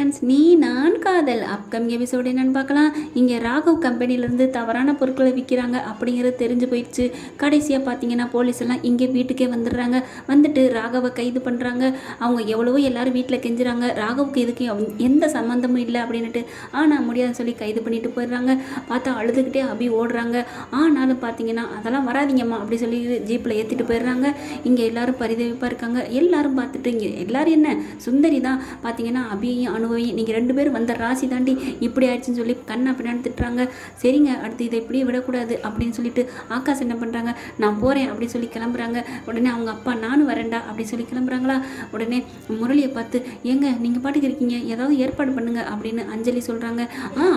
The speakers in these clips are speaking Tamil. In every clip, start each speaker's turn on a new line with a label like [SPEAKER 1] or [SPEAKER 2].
[SPEAKER 1] ஃப்ரெண்ட்ஸ், நீ நான் காதல் அப்கமிங் எபிசோடு என்னென்னு பார்க்கலாம். இங்கே ராகவ் கம்பெனிலேருந்து தவறான பொருட்களை விற்கிறாங்க அப்படிங்கிறது தெரிஞ்சு போயிடுச்சு. கடைசியாக பார்த்தீங்கன்னா போலீஸ் எல்லாம் இங்கே வீட்டுக்கே வந்துடுறாங்க. வந்துட்டு ராகவை கைது பண்ணுறாங்க. அவங்க எவ்வளவோ எல்லாரும் வீட்டில் கெஞ்சுறாங்க, ராகவுக்கு இதுக்கு எந்த சம்மந்தமும் இல்லை அப்படின்ட்டு. ஆனால் முடியாதுன்னு சொல்லி கைது பண்ணிட்டு போயிடுறாங்க. பார்த்தா அழுதுகிட்டே அபி ஓடுறாங்க. ஆனாலும் பார்த்தீங்கன்னா அதெல்லாம் வராதிங்கம்மா அப்படி சொல்லி ஜீப்பில் ஏற்றிட்டு போயிடுறாங்க. இங்கே எல்லாரும் பரிதவிப்பாக இருக்காங்க. எல்லாரும் பார்த்துட்டு இங்கே எல்லாரும் என்ன சுந்தரி தான் பார்த்தீங்கன்னா அபியையும் அனுபவியும் நீங்கள் 2 பேரும் வந்த ராசி தாண்டி இப்படி ஆயிடுச்சுன்னு சொல்லி கண்ணை பின்னாடி திட்டுறாங்க. சரிங்க, அடுத்து இதை இப்படியே விடக்கூடாது அப்படின்னு சொல்லிட்டு ஆகாஷ் என்ன பண்ணுறாங்க, நான் போகிறேன் அப்படின்னு சொல்லி கிளம்புறாங்க. உடனே அவங்க அப்பா நானும் வரேன்டா அப்படின்னு சொல்லி கிளம்புறாங்களா. உடனே முரளியை பார்த்து ஏங்க நீங்கள் பாட்டுக்கு இருக்கீங்க, ஏதாவது ஏற்பாடு பண்ணுங்க அப்படின்னு அஞ்சலி சொல்கிறாங்க.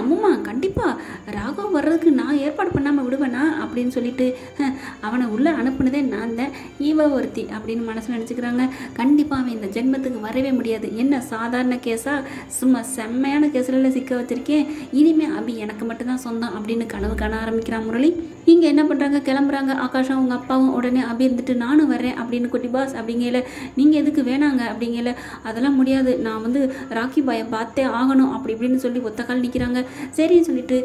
[SPEAKER 1] அம்மா கண்டிப்பாக ராகவ் வர்றதுக்கு நான் ஏற்பாடு பண்ணாமல் விடுவேனா அப்படின்னு சொல்லிட்டு அவனை உள்ளே அனுப்புனதே நான் தான், இவ ஒருத்தி அப்படின்னு மனசில் நினச்சிக்கிறாங்க. கண்டிப்பாக அவன் இந்த ஜென்மத்துக்கு வரவே முடியாது. என்ன சாதாரண கேஸா, சும்மா செம்மையான கேஸ்ல சிக்க வச்சிருக்கேன், இனிமே அபி எனக்கு மட்டும்தான் சொந்தம் அப்படின்னு கனவு காண ஆரம்பிக்கிறான் முரளி. இங்கே என்ன பண்ணுறாங்க, கிளம்புறாங்க ஆகாஷும் அவங்க அப்பாவும். உடனே அபி இருந்துட்டு நானும் வர்றேன் அப்படின்னு குட்டி பாஸ் அப்படிங்கல, நீங்கள் எதுக்கு வேணாங்க அப்படிங்கல, அதெல்லாம் முடியாது, நான் வந்து ராக்கி பாயை பார்த்தே ஆகணும் அப்படி இப்படின்னு சொல்லி ஒத்த கால் நிற்கிறாங்க. சரின்னு சொல்லிட்டு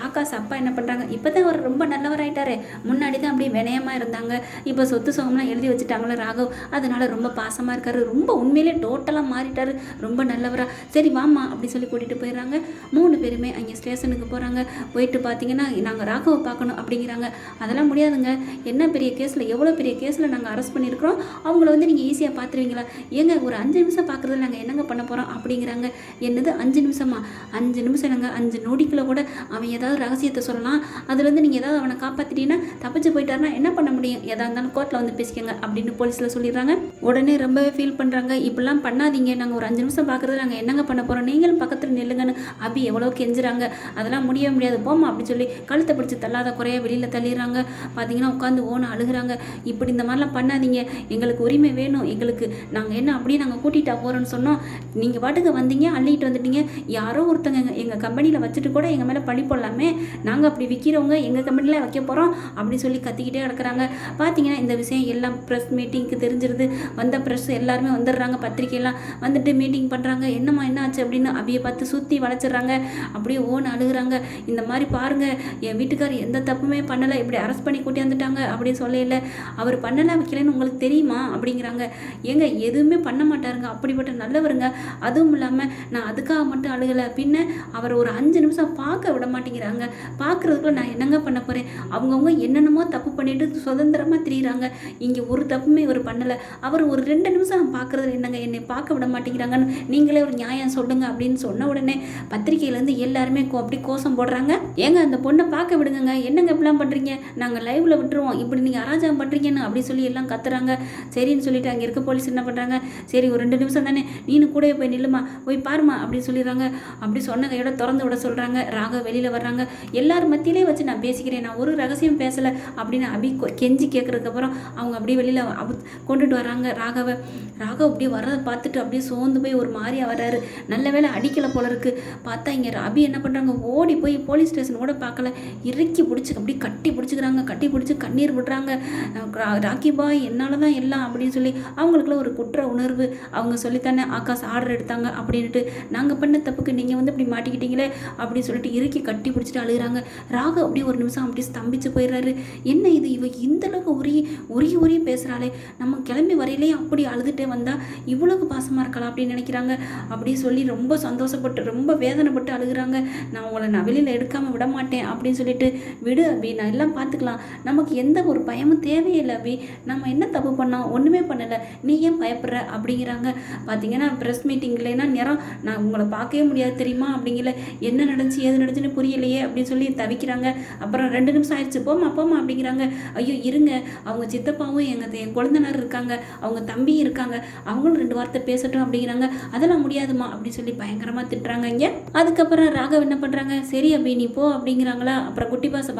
[SPEAKER 1] ஆகாஷ் அப்பா என்ன பண்ணுறாங்க, இப்போ தான் அவர் ரொம்ப நல்லவராயிட்டாரு, முன்னாடி தான் அப்படியே வினயமாக இருந்தாங்க, இப்போ சொத்து சுகம்லாம் எழுதி வச்சுட்டாங்களே ராகவ், அதனால ரொம்ப பாசமாக இருக்காரு, ரொம்ப உண்மையிலே டோட்டலாக மாறிட்டாரு, ரொம்ப நல்லவரா, சரி வாமா அப்படி சொல்லி கூட்டிகிட்டு போயிடுறாங்க. 3 பேருமே அங்கே ஸ்டேஷனுக்கு போகிறாங்க. போயிட்டு பார்த்தீங்கன்னா நாங்கள் ராகவை பார்க்கணும் அப்படிங்கிறாங்க. அதெல்லாம் முடியாதுங்க, என்ன பெரிய கேஸில், எவ்வளோ பெரிய கேஸில் நாங்கள் அரெஸ்ட் பண்ணியிருக்கிறோம், அவங்கள வந்து நீங்கள் ஈஸியாக பார்த்துருவீங்களா, ஏங்க ஒரு 5 நிமிஷம் பார்க்குறதுல நாங்கள் என்னங்க பண்ண போகிறோம் அப்படிங்கிறாங்க. என்னது 5 நிமிஷமா, 5 நிமிஷம் நாங்கள் 5 நொடிக்குள்ள கூட அவன் ஏதாவது ரகசியத்தை சொல்லலாம், அதுலேருந்து நீங்கள் ஏதாவது அவனை காப்பாற்றிட்டீங்கன்னா தப்பிச்சு போயிட்டாருன்னா என்ன பண்ண முடியும், எதாக இருந்தாலும் கோர்ட்டில் வந்து பேசிக்கங்க அப்படின்னு போலீஸில் சொல்லிடுறாங்க. உடனே ரொம்பவே ஃபீல் பண்ணுறாங்க, இப்படிலாம் பண்ணாதீங்க, நாங்கள் ஒரு 5 நிமிஷம் பார்க்குறது நாங்கள் என்னங்க பண்ண போகிறோம், நீங்களும் பக்கத்தில் நில்லுங்கன்னு அபி எவ்வளோ கெஞ்சுறாங்க. அதெல்லாம் முடிய முடியாது போமா அப்படின்னு சொல்லி கழுத்தை பிடிச்சி தள்ளாத குறைய வெளியில் தள்ளிடுறாங்க. பார்த்தீங்கன்னா உட்காந்து ஓன அழுகிறாங்க. இப்படி இந்த மாதிரிலாம் பண்ணாதீங்க, எங்களுக்கு உரிமை வேணும், எங்களுக்கு நாங்கள் என்ன அப்படியே நாங்கள் கூட்டிகிட்டா போகிறோன்னு சொன்னோம், நீங்கள் பாட்டுக்கு வந்தீங்க அள்ளிட்டு வந்துட்டீங்க, யாரோ ஒருத்தங்க எங்கள் கம்பெனியில் வச்சுட்டு கூட எங்கள் மேலே பழி போடலாமே, நாங்கள் அப்படி விற்கிறவங்க எங்கள் கம்பெனியில் வைக்க போகிறோம் அப்படின்னு சொல்லி கத்திக்கிட்டே கிடக்குறாங்க. பார்த்தீங்கன்னா இந்த விஷயம் எல்லாம் ப்ரெஸ் மீட்டிங்க்கு தெரிஞ்சிருது. வந்த ப்ரெஸ் எல்லாருமே வந்துடுறாங்க, பத்திரிக்கையெல்லாம் வந்துட்டு மீட்டிங் பண்ணுறாங்க. என்னம்மா என்ன ஆச்சு அப்படின்னு அபியை பார்த்து சுற்றி வளைச்சிட்றாங்க. அப்படியே ஓன்னு அழுகுறாங்க. இந்த மாதிரி பாருங்கள், என் வீட்டுக்காரர் எந்த தப்புமே பண்ணலை, இப்படி அரெஸ்ட் பண்ணி கூட்டி வந்துட்டாங்க அப்படின்னு சொல்லல, அவர் பண்ணலை வைக்கலன்னு உங்களுக்கு தெரியுமா அப்படிங்கிறாங்க. ஏங்க எதுவுமே பண்ண மாட்டாருங்க, அப்படிப்பட்ட நல்லவருங்க, அதுவும் இல்லாமல் நான் அதுக்காக மட்டும் அழுகலை, பின்ன அவர் ஒரு 5 நிமிஷம் பார்க்க விட மாட்டேங்கிறாங்க, பார்க்குறதுக்குள்ள நான் என்னங்க பண்ண போகிறேன், அவங்கவுங்க என்னென்னமோ தப்பு பண்ணிட்டு சுதந்திரமாக திரியிறாங்க, இங்கே ஒரு தப்புமே இவர் பண்ணலை, அவர் ஒரு 2 நிமிஷம் பார்க்குறது என்னங்க, என்னை பார்க்க விட மாட்டேங்கிறாங்கன்னு நீங்களே ஒரு நியாயம் சொல்லுங்க அப்படின்னு சொன்ன உடனே பத்திரிகையிலேருந்து எல்லாருமே அப்படி கோஷம் போடுறாங்க. ஏங்க அந்த பொண்ணை பார்க்க விடுங்க, என்னங்க இப்படிலாம் பண்ணுறீங்க, நாங்கள் லைவ்ல விட்டுருவோம், இப்படி நீங்கள் அராஜகம் பண்ணுறீங்கன்னு அப்படி சொல்லி எல்லாம் கத்துறாங்க. சரின்னு சொல்லிட்டு அங்கே இருக்க போலீஸ் என்ன பண்ணுறாங்க, சரி ஒரு 2 நிமிஷம் தானே, நீனு கூட போய் நில்லுமா, போய் பாருமா அப்படின்னு சொல்லிடுறாங்க. அப்படி சொன்ன கையோட திறந்து விட சொல்கிறாங்க. ராக வெளியில் வர்றாங்க. எல்லாரும் மத்தியிலே வச்சு நான் பேசிக்கிறேன், நான் ஒரு ரகசியம் பேசலை அப்படின்னு அபி கெஞ்சி கேட்குறதுக்கப்புறம் அவங்க அப்படியே வெளியில் கொண்டுட்டு வராங்க ராகவை. ராகவ் அப்படியே வர்றதை பார்த்துட்டு அப்படியே சோர்ந்து போய் ஒரு மாதிரியாக வர்றாரு. நல்ல வேலை அடிக்கலை போல இருக்கு. பார்த்தா இங்கே அபி என்ன பண்ணுறாங்க, ஓடி போய் போலீஸ் ஸ்டேஷன் கூட பார்க்கல, இறுக்கி பிடிச்சி அப்படியே கட்டி பிடிச்சிக்கிறாங்க, கட்டி பிடிச்சி கண்ணீர் விடுறாங்க. ராக்கி பாய் என்னால் தான் எல்லாம் அப்படின்னு சொல்லி அவங்களுக்குள்ள ஒரு குற்ற உணர்வு. அவங்க சொல்லித்தானே ஆகாஷ் ஆர்டர் எடுத்தாங்க அப்படின்ட்டு, நாங்கள் பண்ண தப்புக்கு நீங்கள் வந்து இப்படி மாட்டிக்கிட்டீங்களே அப்படின்னு சொல்லிட்டு இறுக்கி கட்டி பிடிச்சிட்டு அழுகிறாங்க. ராக அப்படியே ஒரு நிமிஷம் அப்படியே ஸ்தம்பிச்சு போயிடுறாரு. என்ன இது, இவ இந்தளவுக்கு உருகி பேசுகிறாளே, நம்ம கிளம்பி வரையிலே அப்படி அழுதுகிட்டே வந்தால் இவ்வளவு பாசமாக இருக்கலாம் அப்படின்னு நினைக்கிறாங்க. அப்படி சொல்லி ரொம்ப சந்தோஷப்பட்டு ரொம்ப வேதனைப்பட்டு அழுகிறாங்க. நான் உங்களை நான் வெளியில் எடுக்காமல் விட மாட்டேன் அப்படின்னு சொல்லிட்டு, விடு அபி, நான் எல்லாம் பார்த்துக்கலாம், நமக்கு எந்த ஒரு பயமும் தேவையில்லை அபி, நம்ம என்ன தப்பு பண்ணோம், ஒன்றுமே பண்ணலை, நீ ஏன் பயப்படுற அப்படிங்கிறாங்க. பார்த்தீங்கன்னா ப்ரெஸ் மீட்டிங்லேனா நேரம் நான் உங்களை பார்க்கவே முடியாது தெரியுமா அப்படிங்கல, என்ன நடந்துச்சு ஏது நடந்துச்சுன்னு புரியலையே அப்படின்னு சொல்லி தவிக்கிறாங்க. அப்புறம் 2 நிமிஷம் ஆயிடுச்சு, போமா அப்படிங்கிறாங்க. ஐயோ இருங்க, அவங்க சித்தப்பாவும் என் குழந்தைனார் இருக்காங்க, அவங்க தம்பி இருக்காங்க, அவங்களும் 2 வார்த்தை பேசட்டும் அப்படிங்கிறாங்க. அதெல்லாம் முடியாதுமா அப்படின்னு சொல்லி பயங்கரமாக திட்டுறாங்க. இங்கே அதுக்கப்புறம் ராகவ் என்ன பண்ணுறாங்க, சரி அபி நீ போ அப்படிங்கிறாங்களா. அப்புறம் குட்டி பாஸ்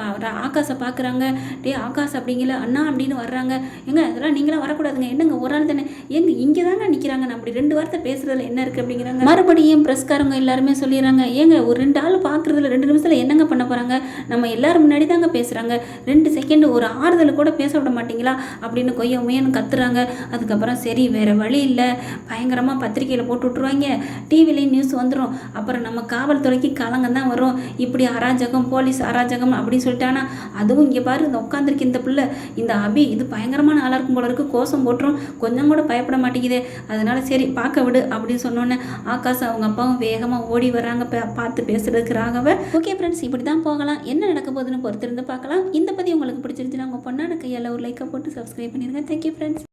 [SPEAKER 1] ஆகாஷை பார்க்குறாங்க. டே ஆகாஷ் அப்படிங்கல அண்ணா அப்படின்னு வர்றாங்க. ஏங்க அதெல்லாம் நீங்களாம் வரக்கூடாதுங்க, என்னங்க ஒரு ஆள் தானே, ஏங்க இங்கே தாங்க நிற்கிறாங்க, நான் அப்படி 2 வார்த்தை பேசுறதுல என்ன இருக்குது அப்படிங்கிறாங்க. மறுபடியும் ப்ரெஸ்காரங்க எல்லாருமே சொல்லிடுறாங்க, ஏங்க ஒரு 2 ஆள் பார்க்குறதுல 2 நிமிஷத்தில் என்னங்க பண்ண போகிறாங்க, நம்ம எல்லாரும் முன்னாடி தாங்க பேசுகிறாங்க, 2 செகண்ட் ஒரு ஆறுதல் கூட பேச விட மாட்டீங்களா அப்படின்னு கொய்யமையன்னு கத்துறாங்க. அதுக்கப்புறம் சரி வேறு வழி இல்லை, பயங்கரமாக பத்திரிக்கையில் போட்டு விட்ருவாங்க, டிவிலையும் நியூஸ் வந்துடும், அப்புறம் நம்ம காவல்துறைக்கு கலங்கம் தான் வரும், இப்படி அராஜகம் போலீஸ் அராஜகம் அப்படின்னு சொல்லிட்டானா. அதுவும் இங்கே பாரு இந்த உட்காந்துருக்கு இந்த பிள்ளை, இந்த அபி இது பயங்கரமான ஆளாக இருக்கும் போல இருக்குது, கோஷம் போட்டுரும், கொஞ்சம் கூட பயப்பட மாட்டேங்குது, அதனால சரி பார்க்க விடு அப்படின்னு சொன்னோன்னே ஆகாஷ் அவங்க அப்பாவும் வேகமாக ஓடி வராங்க பார்த்து பேசுறதுக்கு ராகவ. ஓகே ஃப்ரெண்ட்ஸ், இப்படி தான் போகலாம், என்ன நடக்க போகுதுன்னு பொறுத்திருந்து பார்க்கலாம். இந்த பற்றி உங்களுக்கு பிடிச்சிருந்துச்சுன்னா உங்கள் பொண்ணான கையால் ஒரு லைக்கை போட்டு சப்ஸ்கிரைப் பண்ணிடுங்க. Thank you friends.